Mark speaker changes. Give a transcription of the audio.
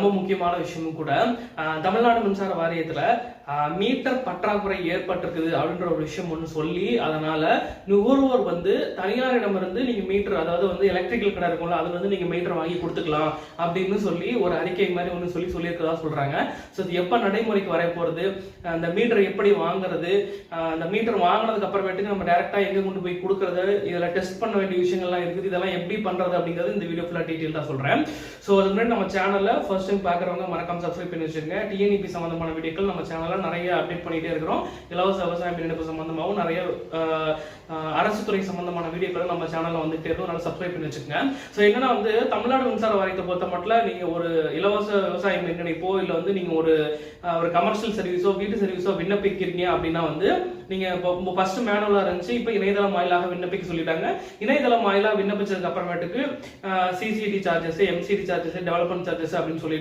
Speaker 1: ரொம்ப முக்கியமான விஷயமும் கூட. தமிழ்நாடு மின்சார வாரியத்துல மீட்டர் பற்றாக்குறை ஏற்பட்டிருக்குது அப்படின்ற ஒரு விஷயம் ஒன்று சொல்லி, அதனால நுகர்வோர் வந்து தனியாரிடமிருந்து நீங்க மீட்டர், அதாவது வந்து எலக்ட்ரிக்கல் கடை இருக்கும்ல, அதுல இருந்து நீங்க மீட்டர் வாங்கி கொடுத்துக்கலாம் அப்படின்னு சொல்லி ஒரு அறிக்கை மாதிரி ஒன்று சொல்லியிருக்கதா சொல்றாங்க. ஸோ இது எப்ப நடைமுறைக்கு வர போறது, அந்த மீட்டர் எப்படி வாங்குறது, அந்த மீட்டர் வாங்கினதுக்கு அப்புறமேட்டுக்கு நம்ம டைரக்டா எங்க கொண்டு போய் கொடுக்கறது, இதுல டெஸ்ட் பண்ண வேண்டிய விஷயங்கள்லாம் இருக்குது, இதெல்லாம் எப்படி பண்றது அப்படிங்கிறது இந்த வீடியோ ஃபுல்லா டீடைலா சொல்றேன். ஸோ அதுக்கு முன்னாடி நம்ம சேனல்ல ஃபர்ஸ்ட் டைம் பாக்குறவங்க மறக்காம சப்ஸ்கிரைப் பண்ணி வச்சிருங்க. டிஎன்இபி சம்பந்தமான வீடியோக்கள் நம்ம சேனல்ல நிறைய அப்டேட் பண்ணிட்டே இருக்கிறோம். இலவச விவசாய இணைப்பு சம்பந்தமாகவும் நிறைய அரசு துறை சம்பந்தமான வீடியோக்கள் நம்ம சேனல்ல வந்துட்டே இருக்கும். நல்லா சப்ஸ்கிரைப் பண்ணி வச்சுக்கோங்க. ஸோ என்னன்னா வந்து தமிழ்நாடு மின்சார வாரியத்தை பொறுத்த மட்டும் நீங்க ஒரு இலவச விவசாய மின் இணைப்போ இல்ல வந்து நீங்க ஒரு கமர்ஷியல் சர்வீஸோ வீட்டு சர்வீஸோ விண்ணப்பிக்கிறீங்க அப்படின்னா வந்து நீங்க ஃபர்ஸ்ட் மேனுவலா இருந்துச்சு, இப்போ இணையதளம் வாயிலாக விண்ணப்பிக்க சொல்லிட்டாங்க. இணையதளம் வாயிலாக விண்ணப்பிச்சதுக்கு அப்புறமேட்டுக்கு CCT charges, MCT charges, development charges அப்படின்னு சொல்லிட்டு